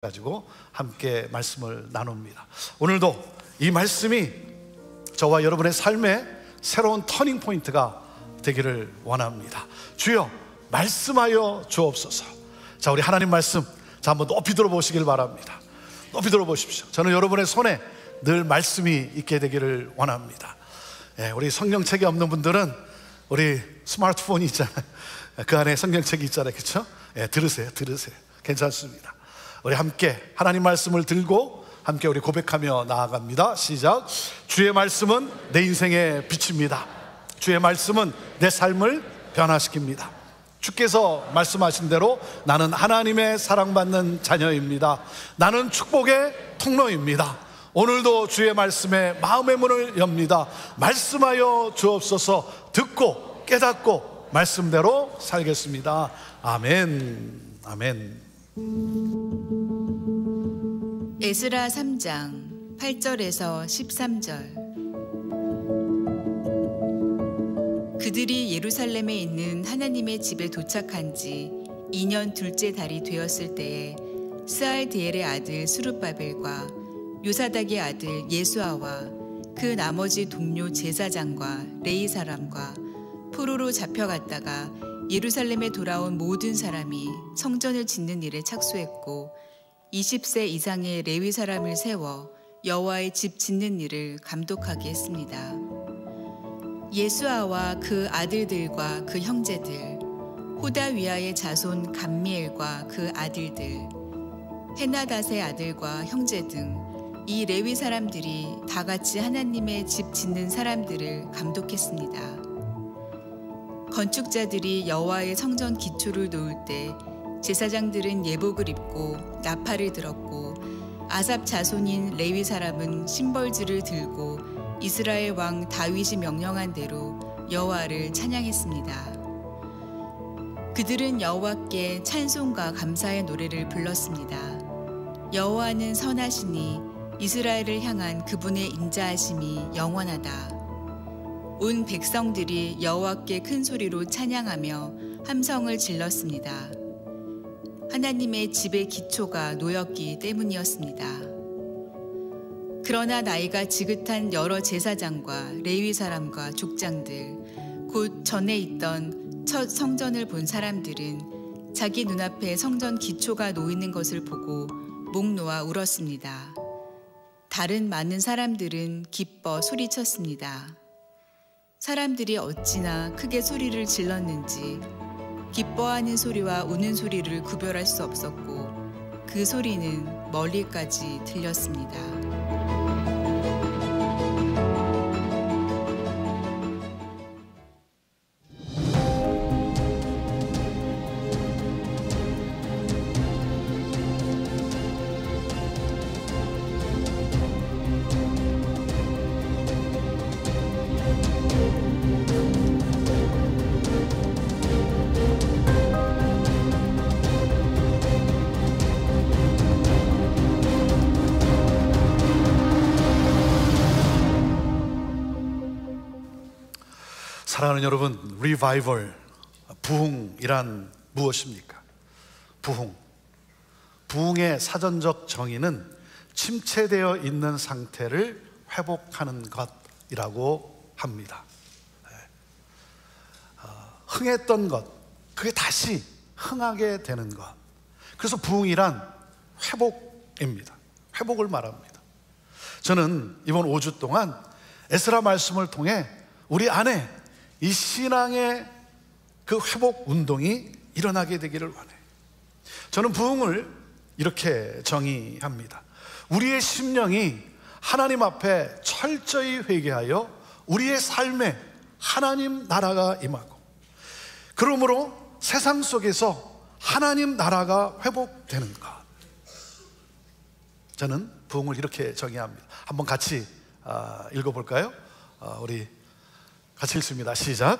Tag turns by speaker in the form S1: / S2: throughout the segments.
S1: 가지고 함께 말씀을 나눕니다. 오늘도 이 말씀이 저와 여러분의 삶의 새로운 터닝 포인트가 되기를 원합니다. 주여 말씀하여 주옵소서. 자, 우리 하나님 말씀 한번 높이 들어보시길 바랍니다. 높이 들어보십시오. 저는 여러분의 손에 늘 말씀이 있게 되기를 원합니다. 우리 성경책이 없는 분들은 우리 스마트폰이 있잖아요. 그 안에 성경책이 있잖아요. 그렇죠? 들으세요. 괜찮습니다. 우리 함께 하나님 말씀을 들고 함께 우리 고백하며 나아갑니다. 시작. 주의 말씀은 내 인생의 빛입니다. 주의 말씀은 내 삶을 변화시킵니다. 주께서 말씀하신 대로 나는 하나님의 사랑받는 자녀입니다. 나는 축복의 통로입니다. 오늘도 주의 말씀에 마음의 문을 엽니다. 말씀하여 주옵소서. 듣고 깨닫고 말씀대로 살겠습니다. 아멘. 아멘.
S2: 에스라 3장 8절에서 13절. 그들이 예루살렘에 있는 하나님의 집에 도착한 지 2년 둘째 달이 되었을 때에 스알디엘의 아들 스룹바벨과 요사닥의 아들 예수아와 그 나머지 동료 제사장과 레위 사람과 포로로 잡혀갔다가 예루살렘에 돌아온 모든 사람이 성전을 짓는 일에 착수했고 20세 이상의 레위 사람을 세워 여호와의 집 짓는 일을 감독하게 했습니다. 예수아와 그 아들들과 그 형제들, 호다위아의 자손 감미엘과 그 아들들, 헤나닷의 아들과 형제 등 이 레위 사람들이 다 같이 하나님의 집 짓는 사람들을 감독했습니다. 건축자들이 여호와의 성전 기초를 놓을 때 제사장들은 예복을 입고 나팔을 들었고 아삽 자손인 레위 사람은 심벌지를 들고 이스라엘 왕 다윗이 명령한 대로 여호와를 찬양했습니다. 그들은 여호와께 찬송과 감사의 노래를 불렀습니다. 여호와는 선하시니 이스라엘을 향한 그분의 인자하심이 영원하다. 온 백성들이 여호와께 큰 소리로 찬양하며 함성을 질렀습니다. 하나님의 집의 기초가 놓였기 때문이었습니다. 그러나 나이가 지긋한 여러 제사장과 레위 사람과 족장들, 곧 전에 있던 첫 성전을 본 사람들은 자기 눈앞에 성전 기초가 놓이는 것을 보고 목 놓아 울었습니다. 다른 많은 사람들은 기뻐 소리쳤습니다. 사람들이 어찌나 크게 소리를 질렀는지 기뻐하는 소리와 우는 소리를 구별할 수 없었고 그 소리는 멀리까지 들렸습니다.
S1: 사랑하는 여러분, 리바이벌, 부흥이란 무엇입니까? 부흥의 사전적 정의는 침체되어 있는 상태를 회복하는 것이라고 합니다. 흥했던 것, 그게 다시 흥하게 되는 것. 그래서 부흥이란 회복입니다. 회복을 말합니다. 저는 이번 5주 동안 에스라 말씀을 통해 우리 안에 이 신앙의 그 회복 운동이 일어나게 되기를 원해요. 저는 부흥을 이렇게 정의합니다. 우리의 심령이 하나님 앞에 철저히 회개하여 우리의 삶에 하나님 나라가 임하고 그러므로 세상 속에서 하나님 나라가 회복되는 것. 저는 부흥을 이렇게 정의합니다. 한번 같이 읽어볼까요? 우리 같이 읽습니다. 시작.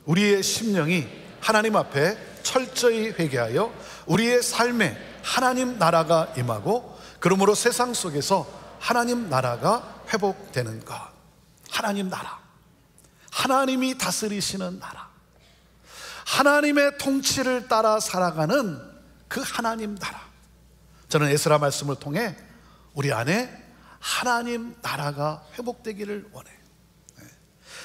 S1: 우리의 심령이 하나님 앞에 철저히 회개하여 우리의 삶에 하나님 나라가 임하고 그러므로 세상 속에서 하나님 나라가 회복되는 것. 하나님 나라, 하나님이 다스리시는 나라, 하나님의 통치를 따라 살아가는 그 하나님 나라. 저는 에스라 말씀을 통해 우리 안에 하나님 나라가 회복되기를 원해요.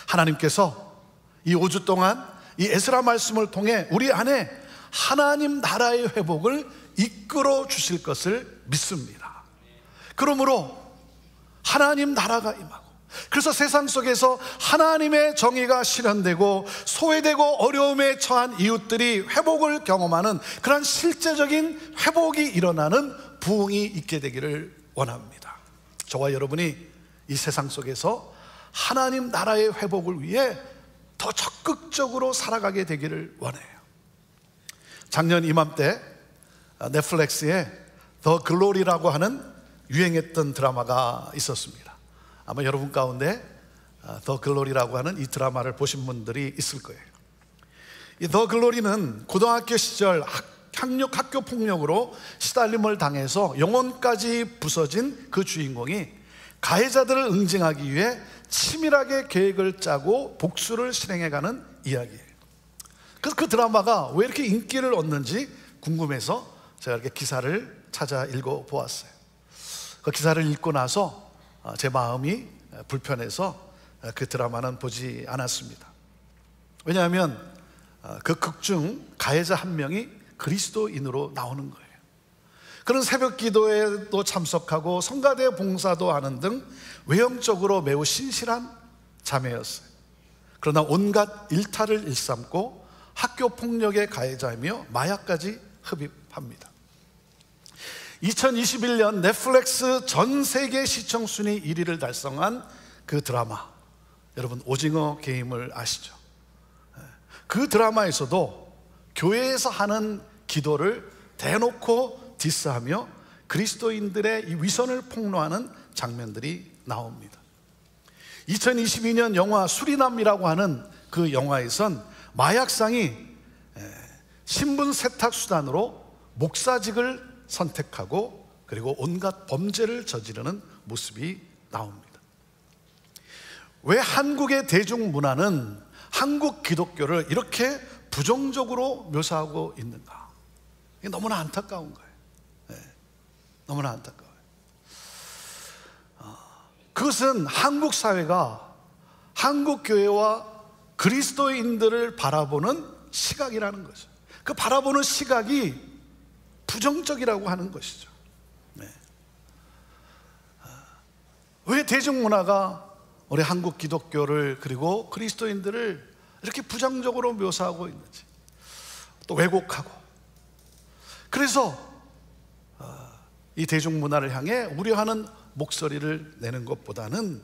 S1: 하나님께서 이 5주 동안 이 에스라 말씀을 통해 우리 안에 하나님 나라의 회복을 이끌어 주실 것을 믿습니다. 그러므로 하나님 나라가 임하고, 그래서 세상 속에서 하나님의 정의가 실현되고 소외되고 어려움에 처한 이웃들이 회복을 경험하는 그런 실제적인 회복이 일어나는 부흥이 있게 되기를 원합니다. 저와 여러분이 이 세상 속에서 하나님 나라의 회복을 위해 더 적극적으로 살아가게 되기를 원해요. 작년 이맘때 넷플릭스에 더 글로리라고 하는 유행했던 드라마가 있었습니다. 아마 여러분 가운데 더 글로리라고 하는 이 드라마를 보신 분들이 있을 거예요. 이 더 글로리는 고등학교 시절 학교 폭력으로 시달림을 당해서 영혼까지 부서진 그 주인공이 가해자들을 응징하기 위해 치밀하게 계획을 짜고 복수를 실행해가는 이야기예요. 그래서 그 드라마가 왜 이렇게 인기를 얻는지 궁금해서 제가 이렇게 기사를 찾아 읽어보았어요. 그 기사를 읽고 나서 제 마음이 불편해서 그 드라마는 보지 않았습니다. 왜냐하면 그 극 중 가해자 한 명이 그리스도인으로 나오는 거예요. 그런 새벽 기도에도 참석하고 성가대 봉사도 하는 등 외형적으로 매우 신실한 자매였어요. 그러나 온갖 일탈을 일삼고 학교 폭력의 가해자이며 마약까지 흡입합니다. 2021년 넷플릭스 전 세계 시청 순위 1위를 달성한 그 드라마, 여러분 오징어 게임을 아시죠? 그 드라마에서도 교회에서 하는 기도를 대놓고 디스하며 그리스도인들의 이 위선을 폭로하는 장면들이 나옵니다. 2022년 영화 수리남이라고 하는 그 영화에선 마약상이 신분 세탁 수단으로 목사직을 선택하고 그리고 온갖 범죄를 저지르는 모습이 나옵니다. 왜 한국의 대중문화는 한국 기독교를 이렇게 부정적으로 묘사하고 있는가? 이게 너무나 안타까운 거예요. 너무나 안타까워요. 그것은 한국 사회가 한국 교회와 그리스도인들을 바라보는 시각이라는 거죠. 그 바라보는 시각이 부정적이라고 하는 것이죠. 왜 대중문화가 우리 한국 기독교를 그리고 그리스도인들을 이렇게 부정적으로 묘사하고 있는지, 또 왜곡하고, 그래서 이 대중문화를 향해 우려하는 목소리를 내는 것보다는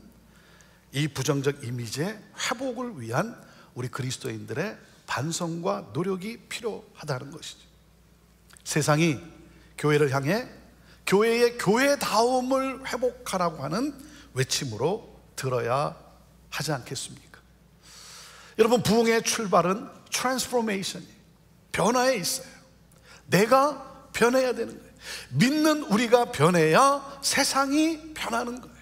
S1: 이 부정적 이미지의 회복을 위한 우리 그리스도인들의 반성과 노력이 필요하다는 것이죠. 세상이 교회를 향해 교회의 교회다움을 회복하라고 하는 외침으로 들어야 하지 않겠습니까? 여러분, 부흥의 출발은 트랜스포메이션이, 변화에 있어요. 내가 변해야 되는 거예요. 믿는 우리가 변해야 세상이 변하는 거예요.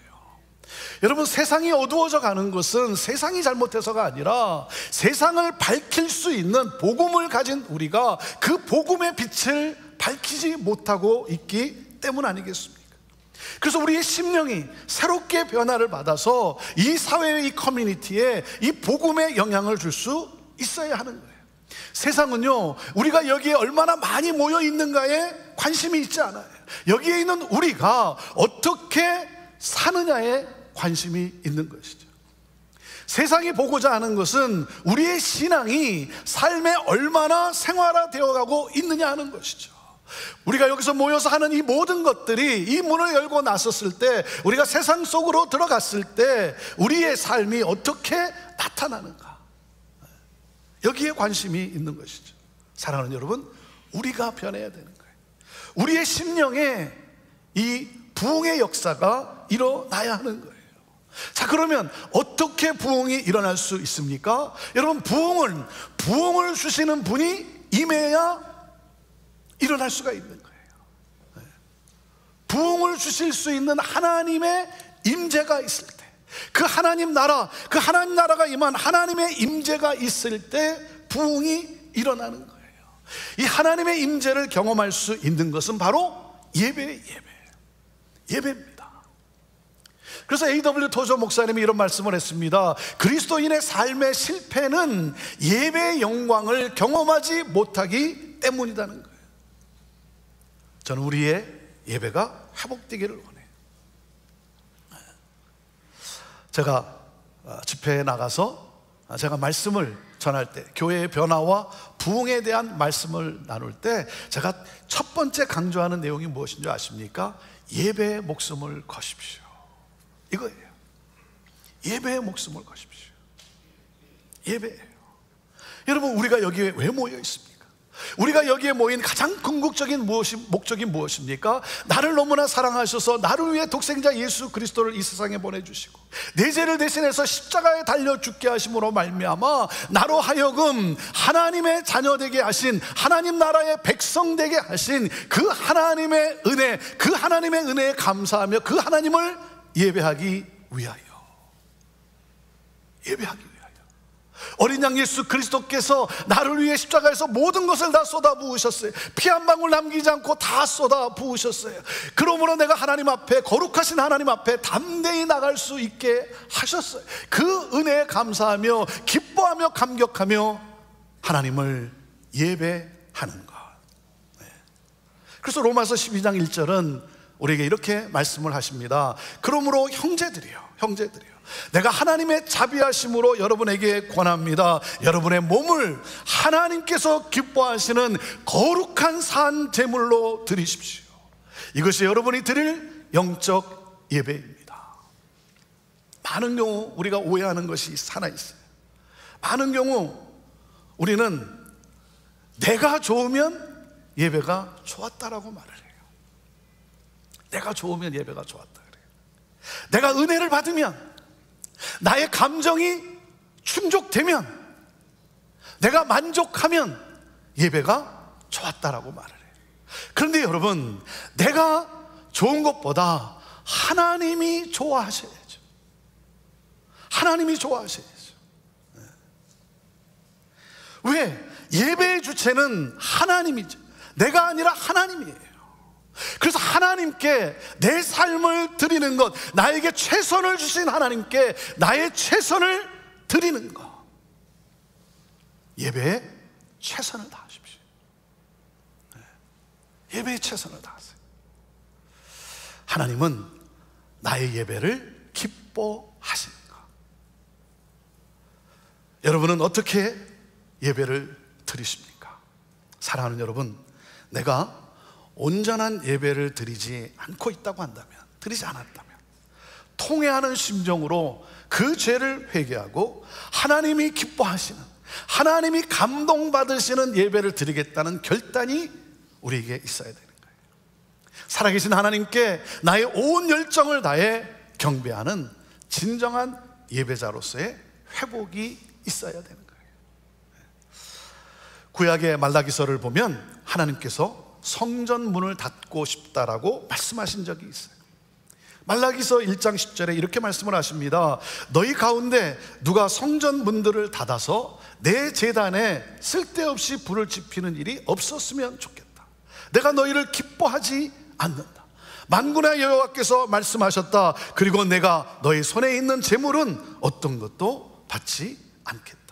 S1: 여러분, 세상이 어두워져 가는 것은 세상이 잘못해서가 아니라 세상을 밝힐 수 있는 복음을 가진 우리가 그 복음의 빛을 밝히지 못하고 있기 때문 아니겠습니까? 그래서 우리의 심령이 새롭게 변화를 받아서 이 사회의 이 커뮤니티에 이 복음의 영향을 줄 수 있어야 하는 거예요. 세상은요, 우리가 여기에 얼마나 많이 모여 있는가에 관심이 있지 않아요. 여기에 있는 우리가 어떻게 사느냐에 관심이 있는 것이죠. 세상이 보고자 하는 것은 우리의 신앙이 삶에 얼마나 생활화되어 가고 있느냐 하는 것이죠. 우리가 여기서 모여서 하는 이 모든 것들이 이 문을 열고 나섰을 때, 우리가 세상 속으로 들어갔을 때 우리의 삶이 어떻게 나타나는가, 여기에 관심이 있는 것이죠. 사랑하는 여러분, 우리가 변해야 되는 거예요. 우리의 심령에 이 부흥의 역사가 일어나야 하는 거예요. 자, 그러면 어떻게 부흥이 일어날 수 있습니까? 여러분, 부흥을 주시는 분이 임해야 일어날 수가 있는 거예요. 부흥을 주실 수 있는 하나님의 임재가 있을 때, 그 하나님 나라가 임한 하나님의 임재가 있을 때 부흥이 일어나는 거예요. 이 하나님의 임재를 경험할 수 있는 것은 바로 예배입니다. 그래서 A.W. 토저 목사님이 이런 말씀을 했습니다. 그리스도인의 삶의 실패는 예배의 영광을 경험하지 못하기 때문이라는 거예요. 저는 우리의 예배가 회복되기를 원해요. 제가 집회에 나가서 제가 말씀을 전할 때, 교회의 변화와 부흥에 대한 말씀을 나눌 때 제가 첫 번째 강조하는 내용이 무엇인 줄 아십니까? 예배의 목숨을 거십시오. 이거예요. 예배의 목숨을 거십시오. 예배예요. 여러분, 우리가 여기에 왜 모여 있습니까? 우리가 여기에 모인 가장 궁극적인 목적이 무엇입니까? 나를 너무나 사랑하셔서 나를 위해 독생자 예수 그리스도를 이 세상에 보내주시고 내 죄를 대신해서 십자가에 달려 죽게 하심으로 말미암아 나로 하여금 하나님의 자녀 되게 하신, 하나님 나라의 백성 되게 하신 그 하나님의 은혜, 그 하나님의 은혜에 감사하며 그 하나님을 예배하기 위하여, 예배하기 위하여 어린 양 예수 그리스도께서 나를 위해 십자가에서 모든 것을 다 쏟아 부으셨어요. 피 한 방울 남기지 않고 다 쏟아 부으셨어요. 그러므로 내가 하나님 앞에, 거룩하신 하나님 앞에 담대히 나갈 수 있게 하셨어요. 그 은혜에 감사하며 기뻐하며 감격하며 하나님을 예배하는 것. 그래서 로마서 12장 1절은 우리에게 이렇게 말씀을 하십니다. 그러므로 형제들이요, 내가 하나님의 자비하심으로 여러분에게 권합니다. 여러분의 몸을 하나님께서 기뻐하시는 거룩한 산 제물로 드리십시오. 이것이 여러분이 드릴 영적 예배입니다. 많은 경우 우리가 오해하는 것이 하나 있어요. 많은 경우 우리는 내가 좋으면 예배가 좋았다라고 말을 해요. 내가 좋으면 예배가 좋았다 그래요. 내가 은혜를 받으면, 나의 감정이 충족되면, 내가 만족하면 예배가 좋았다라고 말을 해요. 그런데 여러분, 내가 좋은 것보다 하나님이 좋아하셔야죠. 하나님이 좋아하셔야죠. 왜? 예배의 주체는 하나님이죠. 내가 아니라 하나님이에요. 그래서 하나님께 내 삶을 드리는 것, 나에게 최선을 주신 하나님께 나의 최선을 드리는 것, 예배에 최선을 다하십시오. 예배에 최선을 다하세요. 하나님은 나의 예배를 기뻐하시는 것. 여러분은 어떻게 예배를 드리십니까? 사랑하는 여러분, 내가 온전한 예배를 드리지 않고 있다고 한다면, 드리지 않았다면, 통회하는 심정으로 그 죄를 회개하고 하나님이 기뻐하시는, 하나님이 감동받으시는 예배를 드리겠다는 결단이 우리에게 있어야 되는 거예요. 살아계신 하나님께 나의 온 열정을 다해 경배하는 진정한 예배자로서의 회복이 있어야 되는 거예요. 구약의 말라기서를 보면 하나님께서 성전 문을 닫고 싶다라고 말씀하신 적이 있어요. 말라기서 1장 10절에 이렇게 말씀을 하십니다. 너희 가운데 누가 성전 문들을 닫아서 내 제단에 쓸데없이 불을 지피는 일이 없었으면 좋겠다. 내가 너희를 기뻐하지 않는다. 만군의 여호와께서 말씀하셨다. 그리고 내가 너희 손에 있는 재물은 어떤 것도 받지 않겠다.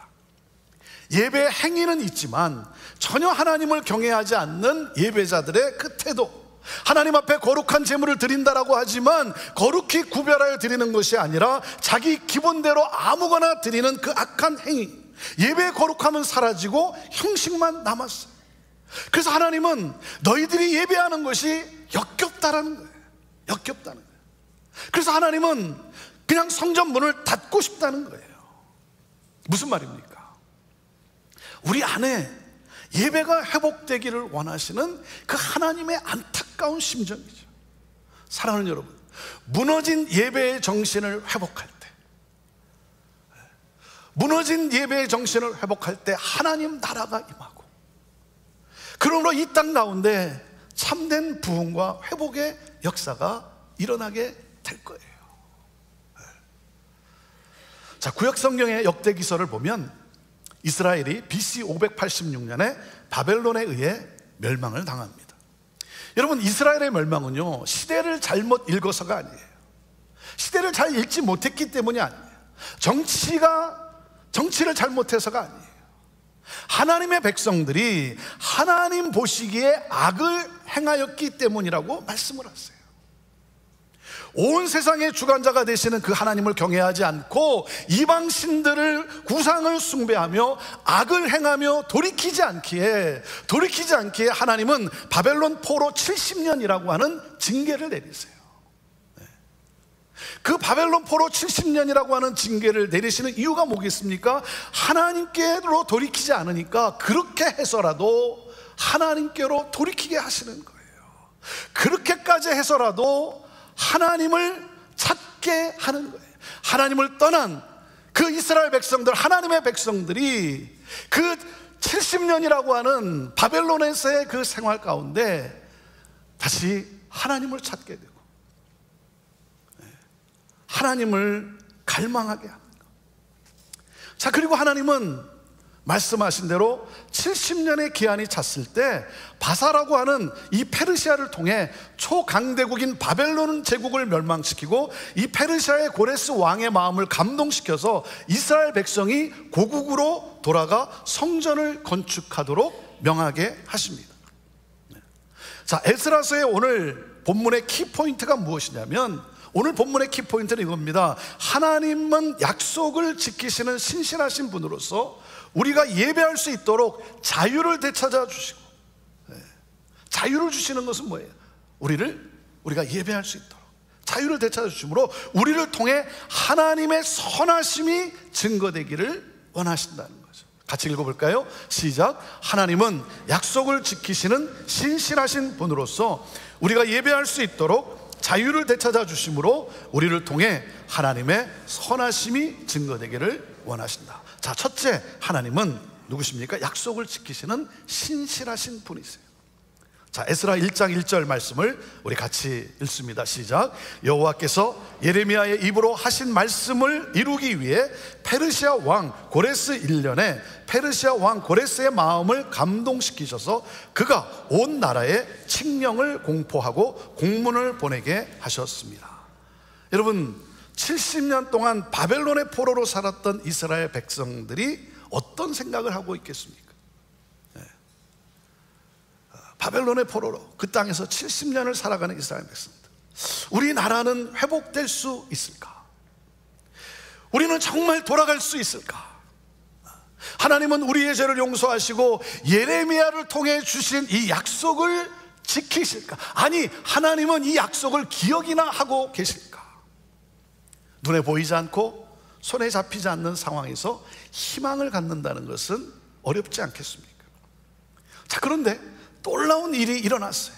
S1: 예배 행위는 있지만 전혀 하나님을 경외하지 않는 예배자들의 그 태도, 하나님 앞에 거룩한 제물을 드린다라고 하지만 거룩히 구별하여 드리는 것이 아니라 자기 기본대로 아무거나 드리는 그 악한 행위, 예배의 거룩함은 사라지고 형식만 남았어요. 그래서 하나님은 너희들이 예배하는 것이 역겹다라는 거예요. 역겹다는 거예요. 그래서 하나님은 그냥 성전 문을 닫고 싶다는 거예요. 무슨 말입니까? 우리 안에 예배가 회복되기를 원하시는 그 하나님의 안타까운 심정이죠. 사랑하는 여러분, 무너진 예배의 정신을 회복할 때, 무너진 예배의 정신을 회복할 때 하나님 나라가 임하고, 그러므로 이 땅 가운데 참된 부흥과 회복의 역사가 일어나게 될 거예요. 자, 구약 성경의 역대기서를 보면 이스라엘이 BC 586년에 바벨론에 의해 멸망을 당합니다. 여러분, 이스라엘의 멸망은요, 시대를 잘못 읽어서가 아니에요. 시대를 잘 읽지 못했기 때문이 아니에요. 정치를 잘못해서가 아니에요. 하나님의 백성들이 하나님 보시기에 악을 행하였기 때문이라고 말씀을 하세요. 온 세상의 주관자가 되시는 그 하나님을 경외하지 않고 이방신들을 구상을 숭배하며 악을 행하며 돌이키지 않기에 하나님은 바벨론 포로 70년이라고 하는 징계를 내리세요. 그 바벨론 포로 70년이라고 하는 징계를 내리시는 이유가 뭐겠습니까? 하나님께로 돌이키지 않으니까 그렇게 해서라도 하나님께로 돌이키게 하시는 거예요. 그렇게까지 해서라도 하나님을 찾게 하는 거예요. 하나님을 떠난 그 이스라엘 백성들, 하나님의 백성들이 그 70년이라고 하는 바벨론에서의 그 생활 가운데 다시 하나님을 찾게 되고 하나님을 갈망하게 하는 것. 자, 그리고 하나님은 말씀하신 대로 70년의 기한이 찼을 때 바사라고 하는 이 페르시아를 통해 초강대국인 바벨론 제국을 멸망시키고 이 페르시아의 고레스 왕의 마음을 감동시켜서 이스라엘 백성이 고국으로 돌아가 성전을 건축하도록 명하게 하십니다. 자, 에스라서의 오늘 본문의 키포인트가 무엇이냐면, 오늘 본문의 키포인트는 이겁니다. 하나님은 약속을 지키시는 신실하신 분으로서 우리가 예배할 수 있도록 자유를 되찾아 주시고, 자유를 주시는 것은 뭐예요? 우리가 예배할 수 있도록 자유를 되찾아 주심으로 우리를 통해 하나님의 선하심이 증거되기를 원하신다는 거죠. 같이 읽어볼까요? 시작. 하나님은 약속을 지키시는 신실하신 분으로서 우리가 예배할 수 있도록 자유를 되찾아 주심으로 우리를 통해 하나님의 선하심이 증거되기를 원하신다. 자, 첫째, 하나님은 누구십니까? 약속을 지키시는 신실하신 분이세요. 자, 에스라 1장 1절 말씀을 우리 같이 읽습니다. 시작. 여호와께서 예레미야의 입으로 하신 말씀을 이루기 위해 페르시아 왕 고레스 1년에 페르시아 왕 고레스의 마음을 감동시키셔서 그가 온 나라에 칙령을 공포하고 공문을 보내게 하셨습니다. 여러분, 70년 동안 바벨론의 포로로 살았던 이스라엘 백성들이 어떤 생각을 하고 있겠습니까? 바벨론의 포로로 그 땅에서 70년을 살아가는 이스라엘 백성들, 우리나라는 회복될 수 있을까? 우리는 정말 돌아갈 수 있을까? 하나님은 우리의 죄를 용서하시고 예레미야를 통해 주신 이 약속을 지키실까? 아니, 하나님은 이 약속을 기억이나 하고 계실까? 눈에 보이지 않고 손에 잡히지 않는 상황에서 희망을 갖는다는 것은 어렵지 않겠습니까? 자, 그런데 놀라운 일이 일어났어요.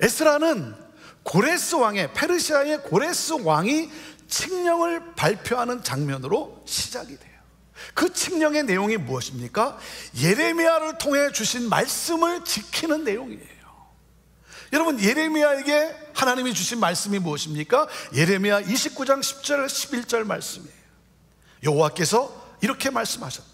S1: 에스라는 고레스 왕의, 페르시아의 고레스 왕이 칙령을 발표하는 장면으로 시작이 돼요. 그 칙령의 내용이 무엇입니까? 예레미야를 통해 주신 말씀을 지키는 내용이에요. 여러분, 예레미야에게 하나님이 주신 말씀이 무엇입니까? 예레미야 29장 10절 11절 말씀이에요. 여호와께서 이렇게 말씀하셨다.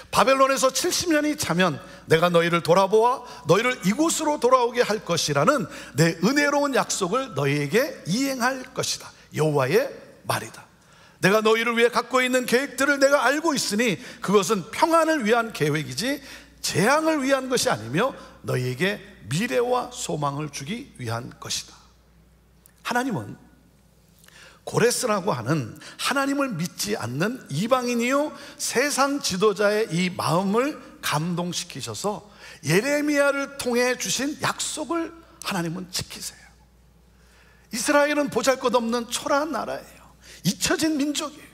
S1: 바벨론에서 70년이 차면 내가 너희를 돌아보아 너희를 이곳으로 돌아오게 할 것이라는 내 은혜로운 약속을 너희에게 이행할 것이다. 여호와의 말이다. 내가 너희를 위해 갖고 있는 계획들을 내가 알고 있으니 그것은 평안을 위한 계획이지 재앙을 위한 것이 아니며 너희에게 미래와 소망을 주기 위한 것이다. 하나님은 고레스라고 하는 하나님을 믿지 않는 이방인이요 세상 지도자의 이 마음을 감동시키셔서 예레미야를 통해 주신 약속을 하나님은 지키세요. 이스라엘은 보잘것없는 초라한 나라예요. 잊혀진 민족이에요.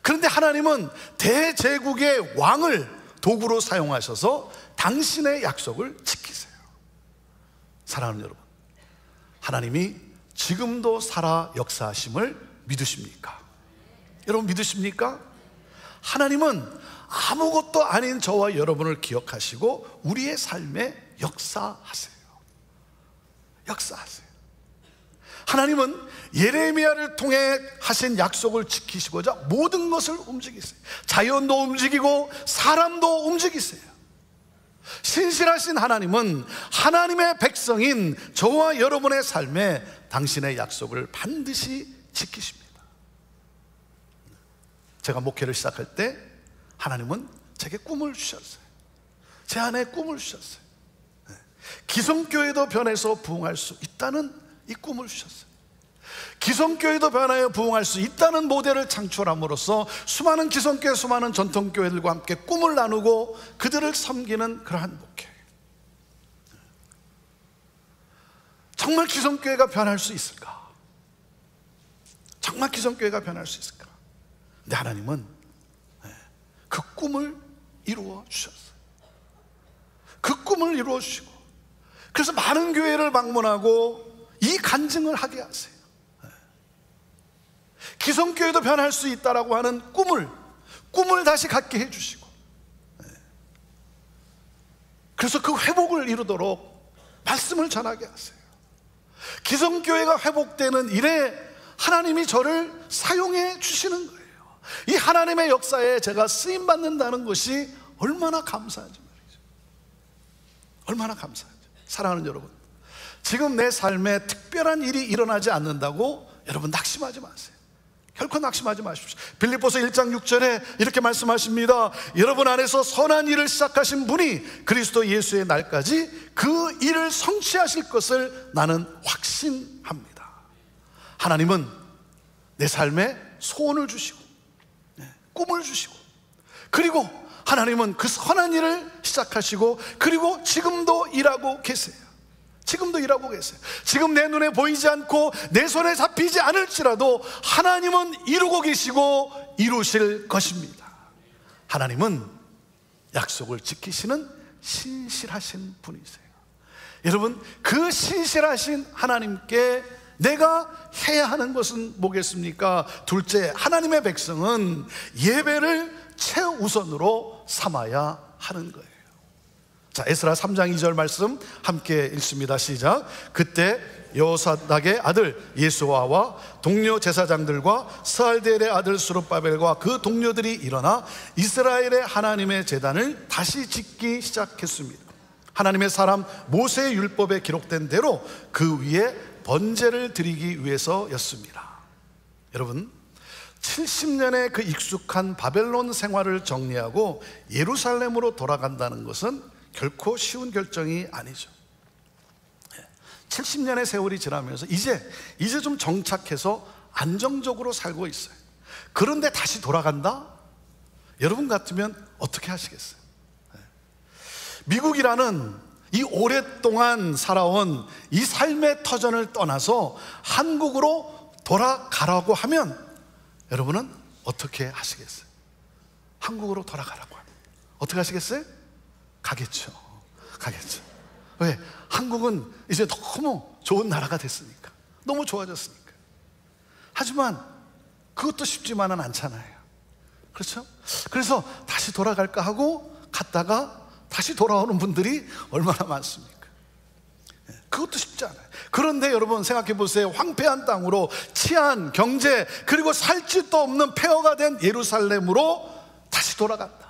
S1: 그런데 하나님은 대제국의 왕을 도구로 사용하셔서 당신의 약속을 지키세요. 사랑하는 여러분, 하나님이 지금도 살아 역사하심을 믿으십니까? 여러분, 믿으십니까? 하나님은 아무것도 아닌 저와 여러분을 기억하시고 우리의 삶에 역사하세요. 역사하세요. 하나님은 예레미야를 통해 하신 약속을 지키시고자 모든 것을 움직이세요. 자연도 움직이고 사람도 움직이세요. 신실하신 하나님은 하나님의 백성인 저와 여러분의 삶에 당신의 약속을 반드시 지키십니다. 제가 목회를 시작할 때 하나님은 제게 꿈을 주셨어요. 제 안에 꿈을 주셨어요. 기성교회도 변해서 부흥할 수 있다는 이 꿈을 주셨어요. 기성교회도 변하여 부흥할 수 있다는 모델을 창출함으로써 수많은 기성교회, 수많은 전통교회들과 함께 꿈을 나누고 그들을 섬기는 그러한 목회. 정말 기성교회가 변할 수 있을까? 정말 기성교회가 변할 수 있을까? 근데 하나님은 그 꿈을 이루어 주셨어요. 그 꿈을 이루어 주시고, 그래서 많은 교회를 방문하고 이 간증을 하게 하세요. 기성교회도 변할 수 있다라고 하는 꿈을 다시 갖게 해주시고, 그래서 그 회복을 이루도록 말씀을 전하게 하세요. 기성교회가 회복되는 일에 하나님이 저를 사용해 주시는 거예요. 이 하나님의 역사에 제가 쓰임받는다는 것이 얼마나 감사한지 말이죠. 얼마나 감사하죠. 사랑하는 여러분, 지금 내 삶에 특별한 일이 일어나지 않는다고 여러분 낙심하지 마세요. 결코 낙심하지 마십시오. 빌립보서 1장 6절에 이렇게 말씀하십니다. 여러분 안에서 선한 일을 시작하신 분이 그리스도 예수의 날까지 그 일을 성취하실 것을 나는 확신합니다. 하나님은 내 삶에 소원을 주시고 꿈을 주시고, 그리고 하나님은 그 선한 일을 시작하시고, 그리고 지금도 일하고 계세요. 지금도 일하고 계세요. 지금 내 눈에 보이지 않고 내 손에 잡히지 않을지라도 하나님은 이루고 계시고 이루실 것입니다. 하나님은 약속을 지키시는 신실하신 분이세요. 여러분, 그 신실하신 하나님께 내가 해야 하는 것은 뭐겠습니까? 둘째, 하나님의 백성은 예배를 최우선으로 삼아야 하는 거예요. 자, 에스라 3장 2절 말씀 함께 읽습니다. 시작. 그때 여호사닥의 아들 예수아와 동료 제사장들과 스알디엘의 아들 스룹바벨과 그 동료들이 일어나 이스라엘의 하나님의 제단을 다시 짓기 시작했습니다. 하나님의 사람 모세의 율법에 기록된 대로 그 위에 번제를 드리기 위해서였습니다. 여러분, 70년의 그 익숙한 바벨론 생활을 정리하고 예루살렘으로 돌아간다는 것은 결코 쉬운 결정이 아니죠. 70년의 세월이 지나면서 이제 좀 정착해서 안정적으로 살고 있어요. 그런데 다시 돌아간다? 여러분 같으면 어떻게 하시겠어요? 미국이라는 이 오랫동안 살아온 이 삶의 터전을 떠나서 한국으로 돌아가라고 하면 여러분은 어떻게 하시겠어요? 한국으로 돌아가라고 하면 어떻게 하시겠어요? 가겠죠. 왜? 한국은 이제 너무 좋은 나라가 됐으니까, 너무 좋아졌으니까. 하지만 그것도 쉽지만은 않잖아요. 그렇죠? 그래서 다시 돌아갈까 하고 갔다가 다시 돌아오는 분들이 얼마나 많습니까? 그것도 쉽지 않아요. 그런데 여러분 생각해 보세요. 황폐한 땅으로 치안, 경제, 그리고 살 짓도 없는 폐허가 된 예루살렘으로 다시 돌아간다.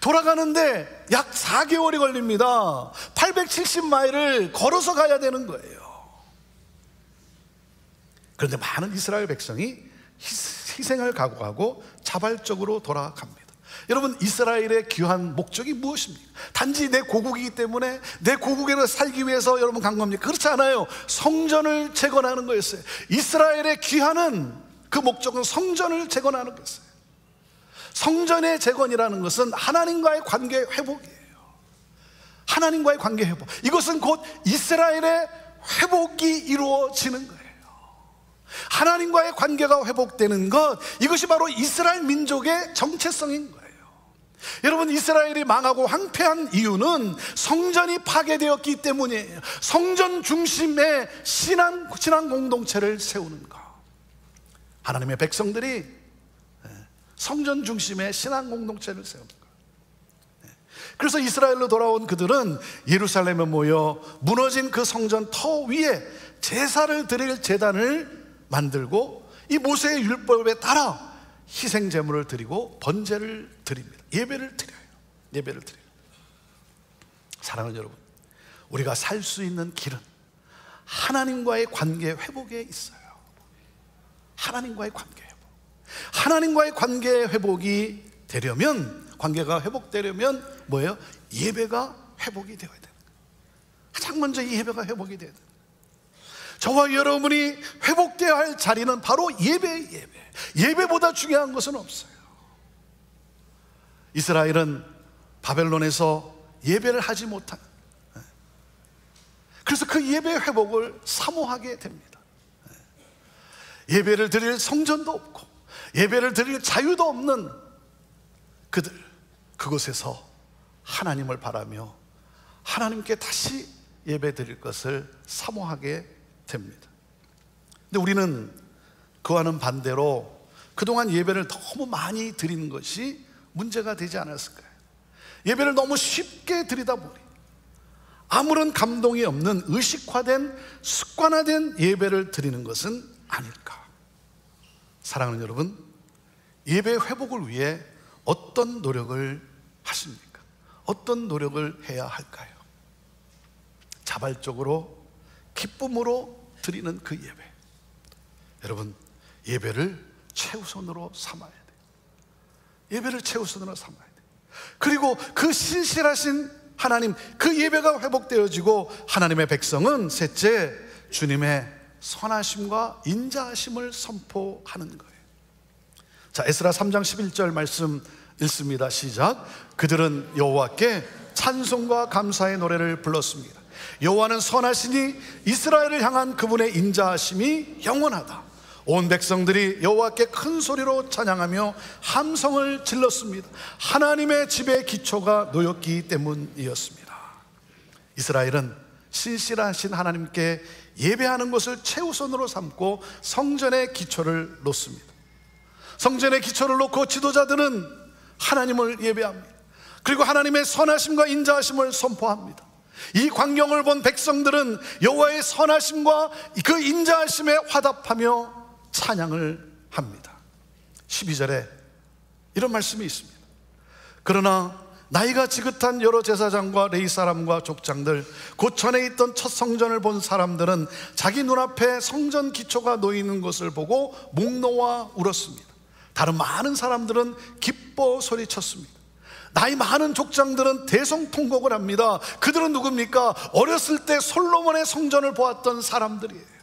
S1: 돌아가는데 약 4개월이 걸립니다. 870마일을 걸어서 가야 되는 거예요. 그런데 많은 이스라엘 백성이 희생을 각오하고 자발적으로 돌아갑니다. 여러분, 이스라엘의 귀한 목적이 무엇입니까? 단지 내 고국이기 때문에 내 고국에서 살기 위해서 여러분 간 겁니까? 그렇지 않아요. 성전을 재건하는 거였어요. 이스라엘의 귀환은, 그 목적은 성전을 재건하는 거였어요. 성전의 재건이라는 것은 하나님과의 관계 회복이에요. 하나님과의 관계 회복, 이것은 곧 이스라엘의 회복이 이루어지는 거예요. 하나님과의 관계가 회복되는 것, 이것이 바로 이스라엘 민족의 정체성인 거예요. 여러분, 이스라엘이 망하고 황폐한 이유는 성전이 파괴되었기 때문이에요. 성전 중심의 신앙 공동체를 세우는 것. 하나님의 백성들이 성전 중심의 신앙 공동체를 세우는 것. 그래서 이스라엘로 돌아온 그들은 예루살렘에 모여 무너진 그 성전 터 위에 제사를 드릴 제단을 만들고 이 모세의 율법에 따라 희생 제물을 드리고 번제를 드립니다. 예배를 드려요. 사랑하는 여러분, 우리가 살 수 있는 길은 하나님과의 관계 회복에 있어요. 하나님과의 관계 회복. 하나님과의 관계 회복이 되려면, 관계가 회복되려면 뭐예요? 예배가 회복이 되어야 돼요. 가장 먼저 이 예배가 회복이 돼야 돼요. 저와 여러분이 회복되어야 할 자리는 바로 예배의 예배. 예배보다 중요한 것은 없어요. 이스라엘은 바벨론에서 예배를 하지 못한, 그래서 그 예배 회복을 사모하게 됩니다. 예배를 드릴 성전도 없고 예배를 드릴 자유도 없는 그들, 그곳에서 하나님을 바라며 하나님께 다시 예배 드릴 것을 사모하게 됩니다. 근데 우리는 그와는 반대로 그동안 예배를 너무 많이 드리는 것이 문제가 되지 않았을까요? 예배를 너무 쉽게 드리다 보니 아무런 감동이 없는 의식화된, 습관화된 예배를 드리는 것은 아닐까. 사랑하는 여러분, 예배 회복을 위해 어떤 노력을 하십니까? 어떤 노력을 해야 할까요? 자발적으로 기쁨으로 드리는 그 예배, 여러분, 예배를 최우선으로 삼아야 돼요. 예배를 최우선으로 삼아야 돼요. 그리고 그 신실하신 하나님, 그 예배가 회복되어지고 하나님의 백성은 셋째, 주님의 선하심과 인자하심을 선포하는 거예요. 자, 에스라 3장 11절 말씀 읽습니다. 시작. 그들은 여호와께 찬송과 감사의 노래를 불렀습니다. 여호와는 선하시니 이스라엘을 향한 그분의 인자하심이 영원하다. 온 백성들이 여호와께 큰 소리로 찬양하며 함성을 질렀습니다. 하나님의 집의 기초가 놓였기 때문이었습니다. 이스라엘은 신실하신 하나님께 예배하는 것을 최우선으로 삼고 성전의 기초를 놓습니다. 성전의 기초를 놓고 지도자들은 하나님을 예배합니다. 그리고 하나님의 선하심과 인자하심을 선포합니다. 이 광경을 본 백성들은 여호와의 선하심과 그 인자하심에 화답하며 찬양을 합니다. 12절에 이런 말씀이 있습니다. 그러나 나이가 지긋한 여러 제사장과 레위 사람과 족장들, 곧 전에 있던 첫 성전을 본 사람들은 자기 눈앞에 성전 기초가 놓이는 것을 보고 목 놓아 울었습니다. 다른 많은 사람들은 기뻐 소리쳤습니다. 나이 많은 족장들은 대성통곡을 합니다. 그들은 누굽니까? 어렸을 때 솔로몬의 성전을 보았던 사람들이에요.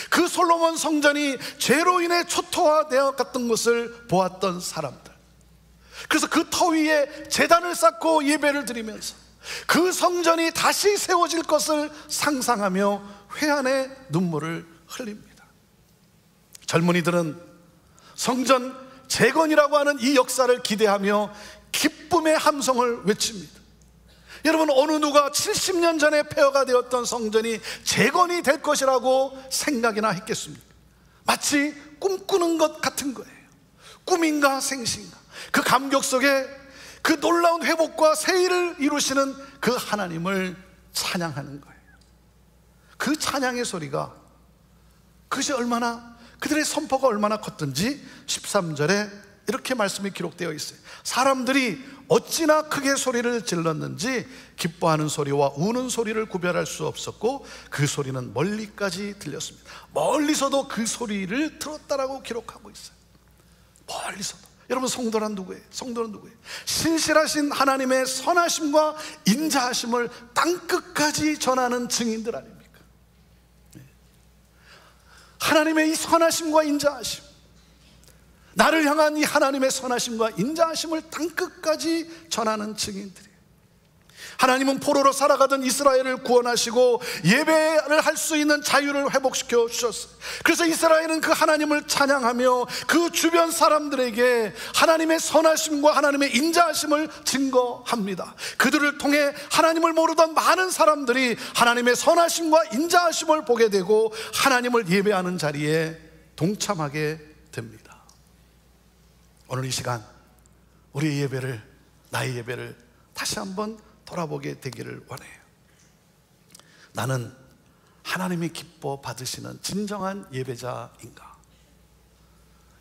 S1: 그 솔로몬 성전이 죄로 인해 초토화되어 갔던 것을 보았던 사람들. 그래서 그 터 위에 제단을 쌓고 예배를 드리면서 그 성전이 다시 세워질 것을 상상하며 회한의 눈물을 흘립니다. 젊은이들은 성전 재건이라고 하는 이 역사를 기대하며 기쁨의 함성을 외칩니다. 여러분, 어느 누가 70년 전에 폐허가 되었던 성전이 재건이 될 것이라고 생각이나 했겠습니까? 마치 꿈꾸는 것 같은 거예요. 꿈인가 생시인가. 그 감격 속에 그 놀라운 회복과 세일을 이루시는 그 하나님을 찬양하는 거예요. 그 찬양의 소리가, 그것이 얼마나, 그들의 선포가 얼마나 컸던지 13절에 이렇게 말씀이 기록되어 있어요. 사람들이 어찌나 크게 소리를 질렀는지 기뻐하는 소리와 우는 소리를 구별할 수 없었고 그 소리는 멀리까지 들렸습니다. 멀리서도 그 소리를 들었다라고 기록하고 있어요. 멀리서도. 여러분, 성도란 누구예요? 성도는 누구예요? 신실하신 하나님의 선하심과 인자하심을 땅끝까지 전하는 증인들 아닙니까? 하나님의 이 선하심과 인자하심, 나를 향한 이 하나님의 선하심과 인자하심을 땅끝까지 전하는 증인들이에요. 하나님은 포로로 살아가던 이스라엘을 구원하시고 예배를 할 수 있는 자유를 회복시켜 주셨어요. 그래서 이스라엘은 그 하나님을 찬양하며 그 주변 사람들에게 하나님의 선하심과 하나님의 인자하심을 증거합니다. 그들을 통해 하나님을 모르던 많은 사람들이 하나님의 선하심과 인자하심을 보게 되고 하나님을 예배하는 자리에 동참하게 됩니다. 오늘 이 시간 우리의 예배를, 나의 예배를 다시 한번 돌아보게 되기를 원해요. 나는 하나님이 기뻐 받으시는 진정한 예배자인가?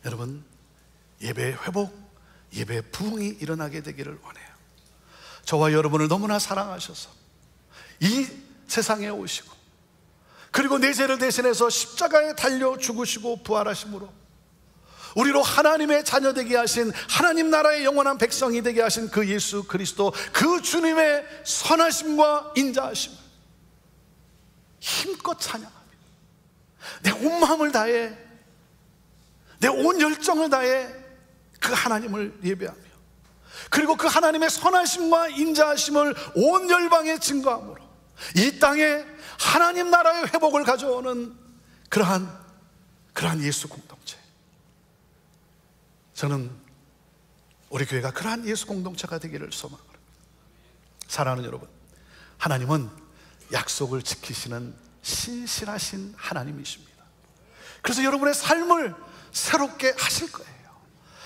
S1: 여러분, 예배 회복, 예배 부흥이 일어나게 되기를 원해요. 저와 여러분을 너무나 사랑하셔서 이 세상에 오시고, 그리고 내 죄를 대신해서 십자가에 달려 죽으시고 부활하심으로 우리로 하나님의 자녀 되게 하신, 하나님 나라의 영원한 백성이 되게 하신 그 예수 그리스도, 그 주님의 선하심과 인자하심을 힘껏 찬양합니다. 내 온 마음을 다해, 내 온 열정을 다해 그 하나님을 예배하며, 그리고 그 하나님의 선하심과 인자하심을 온 열방에 증거함으로 이 땅에 하나님 나라의 회복을 가져오는 그러한 예수 공동체, 저는 우리 교회가 그러한 예수 공동체가 되기를 소망합니다. 사랑하는 여러분, 하나님은 약속을 지키시는 신실하신 하나님이십니다. 그래서 여러분의 삶을 새롭게 하실 거예요.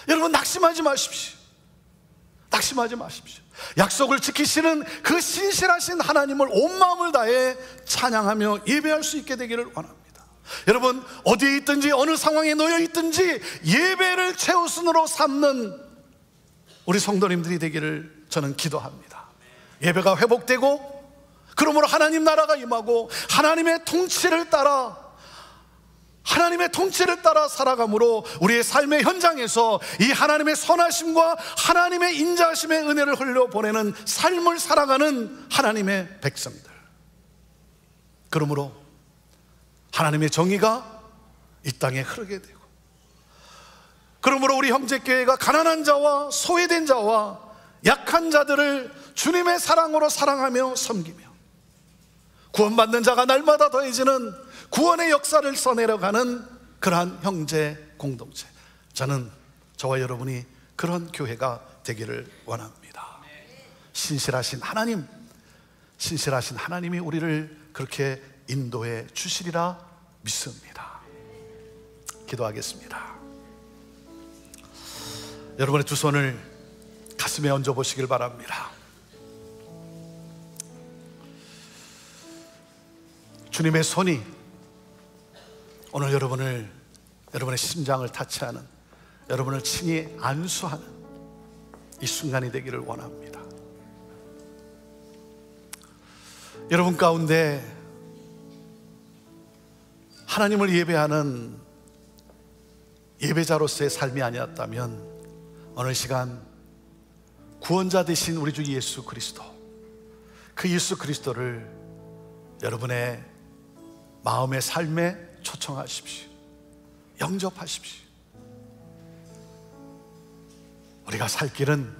S1: 여러분, 낙심하지 마십시오. 낙심하지 마십시오. 약속을 지키시는 그 신실하신 하나님을 온 마음을 다해 찬양하며 예배할 수 있게 되기를 원합니다. 여러분, 어디에 있든지 어느 상황에 놓여 있든지 예배를 최우선으로 삼는 우리 성도님들이 되기를 저는 기도합니다. 예배가 회복되고, 그러므로 하나님 나라가 임하고 하나님의 통치를 따라 살아감으로 우리의 삶의 현장에서 이 하나님의 선하심과 하나님의 인자하심의 은혜를 흘려보내는 삶을 살아가는 하나님의 백성들, 그러므로 하나님의 정의가 이 땅에 흐르게 되고, 그러므로 우리 형제교회가 가난한 자와 소외된 자와 약한 자들을 주님의 사랑으로 사랑하며 섬기며, 구원받는 자가 날마다 더해지는 구원의 역사를 써내려가는 그러한 형제 공동체, 저는 저와 여러분이 그런 교회가 되기를 원합니다. 신실하신 하나님이 우리를 그렇게 인도해 주시리라 믿습니다. 기도하겠습니다. 여러분의 두 손을 가슴에 얹어 보시길 바랍니다. 주님의 손이 오늘 여러분의 심장을 타치하는, 여러분을 친히 안수하는 이 순간이 되기를 원합니다. 여러분 가운데 하나님을 예배하는 예배자로서의 삶이 아니었다면 어느 시간 구원자 되신 우리 주 예수 그리스도, 그 예수 그리스도를 여러분의 마음의 삶에 초청하십시오. 영접하십시오. 우리가 살 길은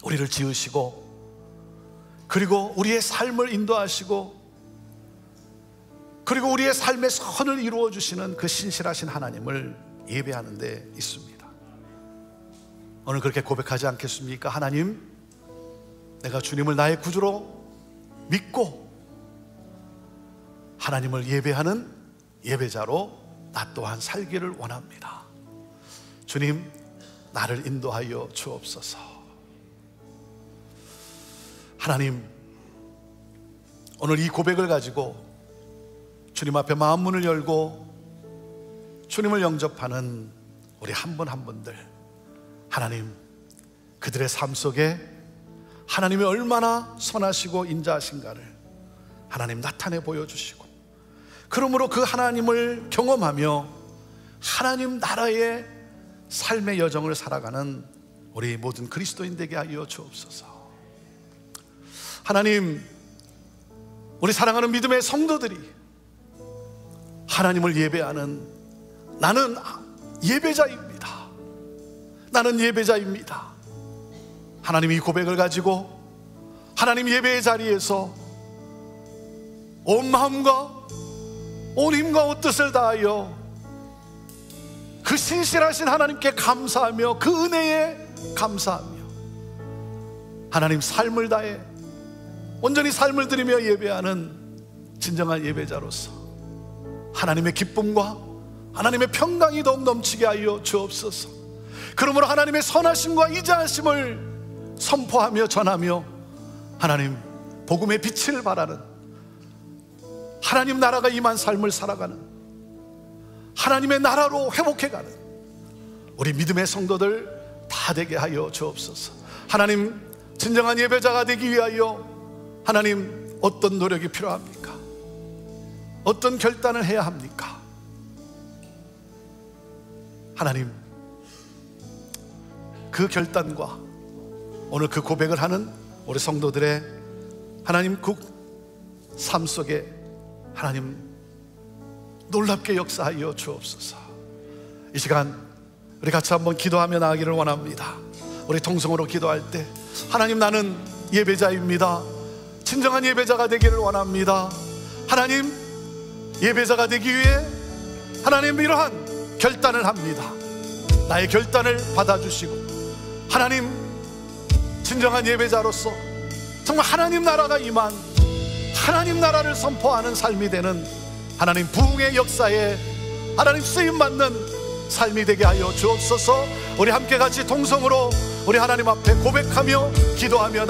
S1: 우리를 지으시고, 그리고 우리의 삶을 인도하시고, 그리고 우리의 삶의 선을 이루어 주시는 그 신실하신 하나님을 예배하는 데 있습니다. 오늘 그렇게 고백하지 않겠습니까? 하나님, 내가 주님을 나의 구주로 믿고 하나님을 예배하는 예배자로 나 또한 살기를 원합니다. 주님, 나를 인도하여 주옵소서. 하나님, 오늘 이 고백을 가지고 주님 앞에 마음문을 열고 주님을 영접하는 우리 한 분 한 분들, 하나님, 그들의 삶 속에 하나님이 얼마나 선하시고 인자하신가를 하나님 나타내 보여주시고, 그러므로 그 하나님을 경험하며 하나님 나라의 삶의 여정을 살아가는 우리 모든 그리스도인 되게 하여 주옵소서. 하나님, 우리 사랑하는 믿음의 성도들이 하나님을 예배하는, 나는 예배자입니다, 나는 예배자입니다, 하나님 이 고백을 가지고 하나님 예배의 자리에서 온 마음과 온 힘과 온 뜻을 다하여 그 신실하신 하나님께 감사하며 그 은혜에 감사하며 하나님 삶을 다해 온전히 삶을 드리며 예배하는 진정한 예배자로서 하나님의 기쁨과 하나님의 평강이 더욱 넘치게 하여 주옵소서. 그러므로 하나님의 선하심과 인자하심을 선포하며 전하며 하나님 복음의 빛을 발하는, 하나님 나라가 임한 삶을 살아가는, 하나님의 나라로 회복해가는 우리 믿음의 성도들 다 되게 하여 주옵소서. 하나님, 진정한 예배자가 되기 위하여 하나님 어떤 노력이 필요합니까? 어떤 결단을 해야 합니까? 하나님, 그 결단과 오늘 그 고백을 하는 우리 성도들의 하나님 그 삶 속에 하나님 놀랍게 역사하여 주옵소서. 이 시간 우리 같이 한번 기도하며 나가기를 원합니다. 우리 통성으로 기도할 때 하나님, 나는 예배자입니다. 진정한 예배자가 되기를 원합니다. 하나님, 예배자가 되기 위해 하나님 이러한 결단을 합니다. 나의 결단을 받아주시고 하나님, 진정한 예배자로서 정말 하나님 나라가 임한 하나님 나라를 선포하는 삶이 되는 하나님 부흥의 역사에 하나님 쓰임받는 삶이 되게 하여 주옵소서. 우리 함께 같이 통성으로 우리 하나님 앞에 고백하며 기도하며